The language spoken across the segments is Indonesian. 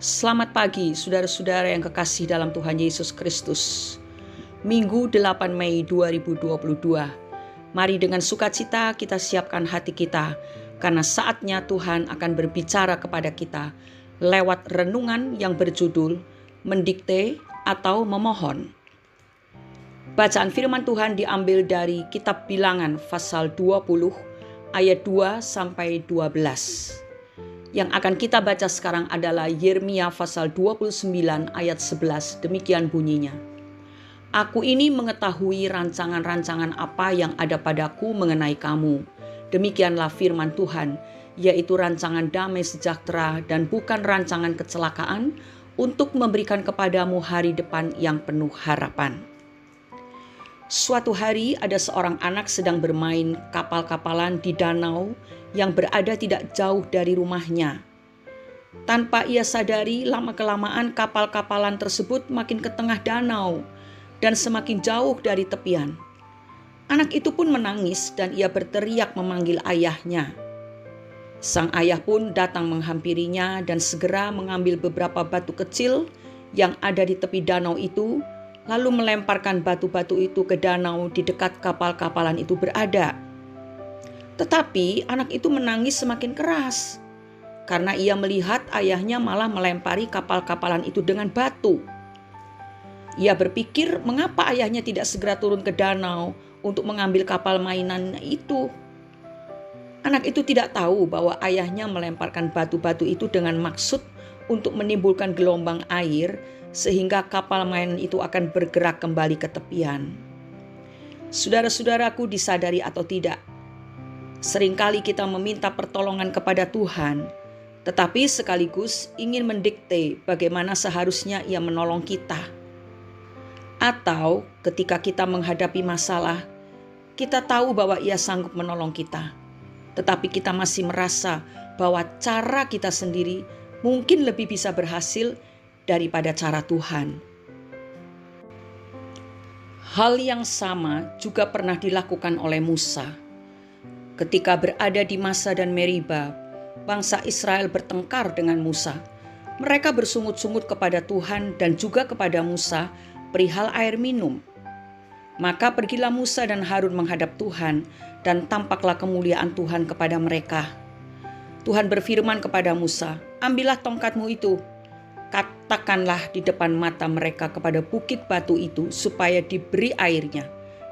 Selamat pagi saudara-saudara yang kekasih dalam Tuhan Yesus Kristus. Minggu 8 Mei 2022. Mari dengan sukacita kita siapkan hati kita, karena saatnya Tuhan akan berbicara kepada kita lewat renungan yang berjudul Mendikte atau Memohon. Bacaan firman Tuhan diambil dari kitab Bilangan pasal 20 ayat 2 sampai 12. Yang akan kita baca sekarang adalah Yeremia pasal 29 ayat 11. Demikian bunyinya. Aku ini mengetahui rancangan-rancangan apa yang ada padaku mengenai kamu. Demikianlah firman Tuhan, yaitu rancangan damai sejahtera dan bukan rancangan kecelakaan, untuk memberikan kepadamu hari depan yang penuh harapan. Suatu hari ada seorang anak sedang bermain kapal-kapalan di danau yang berada tidak jauh dari rumahnya. Tanpa ia sadari, lama-kelamaan kapal-kapalan tersebut makin ke tengah danau dan semakin jauh dari tepian. Anak itu pun menangis dan ia berteriak memanggil ayahnya. Sang ayah pun datang menghampirinya dan segera mengambil beberapa batu kecil yang ada di tepi danau itu, lalu melemparkan batu-batu itu ke danau di dekat kapal-kapalan itu berada. Tetapi anak itu menangis semakin keras, karena ia melihat ayahnya malah melempari kapal-kapalan itu dengan batu. Ia berpikir mengapa ayahnya tidak segera turun ke danau untuk mengambil kapal mainan itu. Anak itu tidak tahu bahwa ayahnya melemparkan batu-batu itu dengan maksud untuk menimbulkan gelombang air, sehingga kapal mainan itu akan bergerak kembali ke tepian. Saudara-saudaraku, disadari atau tidak, seringkali kita meminta pertolongan kepada Tuhan, tetapi sekaligus ingin mendikte bagaimana seharusnya Ia menolong kita. Atau ketika kita menghadapi masalah, kita tahu bahwa Ia sanggup menolong kita, tetapi kita masih merasa bahwa cara kita sendiri mungkin lebih bisa berhasil daripada cara Tuhan. Hal yang sama juga pernah dilakukan oleh Musa. Ketika berada di Masa dan Meriba, bangsa Israel bertengkar dengan Musa. Mereka bersungut-sungut kepada Tuhan dan juga kepada Musa perihal air minum. Maka pergilah Musa dan Harun menghadap Tuhan, dan tampaklah kemuliaan Tuhan kepada mereka. Tuhan berfirman kepada Musa, "Ambillah tongkatmu itu, katakanlah di depan mata mereka kepada bukit batu itu supaya diberi airnya.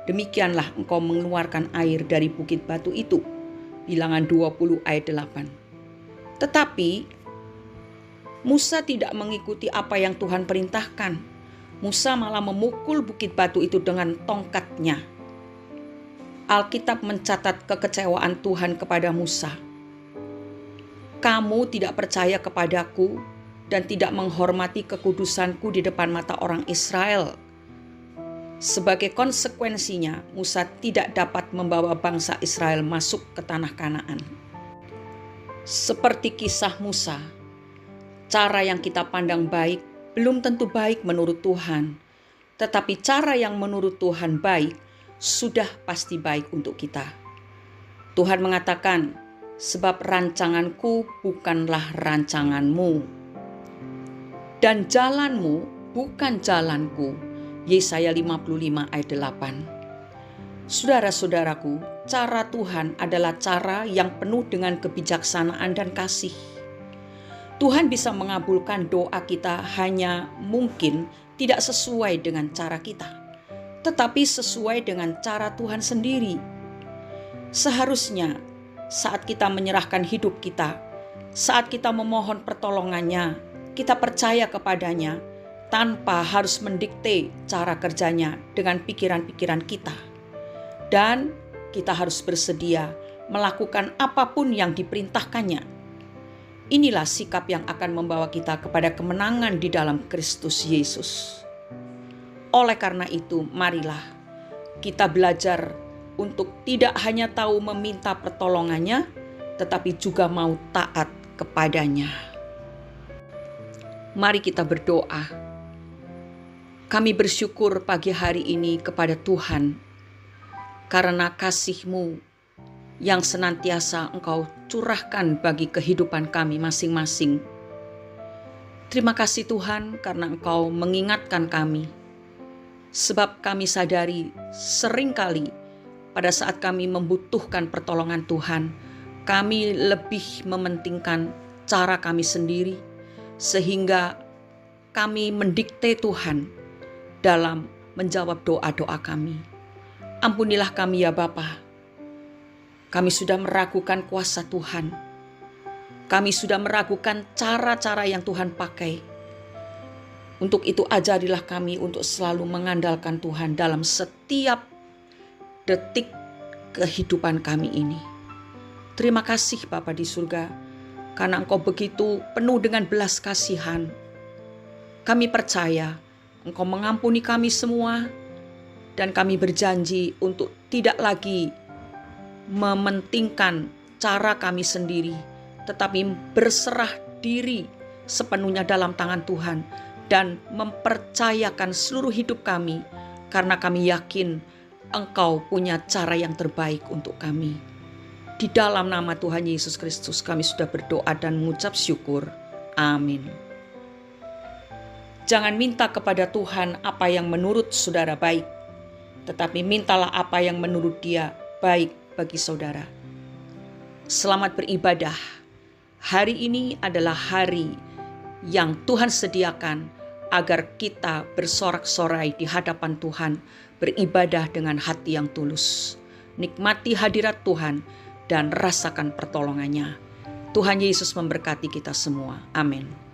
Demikianlah engkau mengeluarkan air dari bukit batu itu." Bilangan 20 ayat 8. Tetapi Musa tidak mengikuti apa yang Tuhan perintahkan. Musa malah memukul bukit batu itu dengan tongkatnya. Alkitab mencatat kekecewaan Tuhan kepada Musa. "Kamu tidak percaya kepadaku dan tidak menghormati kekudusanku di depan mata orang Israel." Sebagai konsekuensinya, Musa tidak dapat membawa bangsa Israel masuk ke tanah Kanaan. Seperti kisah Musa, cara yang kita pandang baik belum tentu baik menurut Tuhan, tetapi cara yang menurut Tuhan baik sudah pasti baik untuk kita. Tuhan mengatakan, "Sebab rancanganku bukanlah rancanganmu, dan jalanmu bukan jalanku." Yesaya 55 ayat 8. Saudara-saudaraku, cara Tuhan adalah cara yang penuh dengan kebijaksanaan dan kasih. Tuhan bisa mengabulkan doa kita, hanya mungkin tidak sesuai dengan cara kita, tetapi sesuai dengan cara Tuhan sendiri. Seharusnya saat kita menyerahkan hidup kita, saat kita memohon pertolongannya, kita percaya kepadanya tanpa harus mendikte cara kerjanya dengan pikiran-pikiran kita. Dan kita harus bersedia melakukan apapun yang diperintahkannya. Inilah sikap yang akan membawa kita kepada kemenangan di dalam Kristus Yesus. Oleh karena itu, marilah kita belajar untuk tidak hanya tahu meminta pertolongannya, tetapi juga mau taat kepadanya. Mari kita berdoa. Kami bersyukur pagi hari ini kepada Tuhan, karena kasih-Mu yang senantiasa Engkau curahkan bagi kehidupan kami masing-masing. Terima kasih Tuhan karena Engkau mengingatkan kami. Sebab kami sadari seringkali pada saat kami membutuhkan pertolongan Tuhan, kami lebih mementingkan cara kami sendiri, sehingga kami mendikte Tuhan dalam menjawab doa-doa kami. Ampunilah kami ya Bapa. Kami sudah meragukan kuasa Tuhan. Kami sudah meragukan cara-cara yang Tuhan pakai. Untuk itu ajarilah kami untuk selalu mengandalkan Tuhan dalam setiap detik kehidupan kami ini. Terima kasih Bapa di surga, karena Engkau begitu penuh dengan belas kasihan. Kami percaya Engkau mengampuni kami semua, dan kami berjanji untuk tidak lagi mementingkan cara kami sendiri, tetapi berserah diri sepenuhnya dalam tangan Tuhan dan mempercayakan seluruh hidup kami, karena kami yakin Engkau punya cara yang terbaik untuk kami. Di dalam nama Tuhan Yesus Kristus kami sudah berdoa dan mengucap syukur. Amin. Jangan minta kepada Tuhan apa yang menurut saudara baik, tetapi mintalah apa yang menurut Dia baik bagi saudara. Selamat beribadah. Hari ini adalah hari yang Tuhan sediakan agar kita bersorak-sorai di hadapan Tuhan, beribadah dengan hati yang tulus. Nikmati hadirat Tuhan dan rasakan pertolongannya. Tuhan Yesus memberkati kita semua. Amin.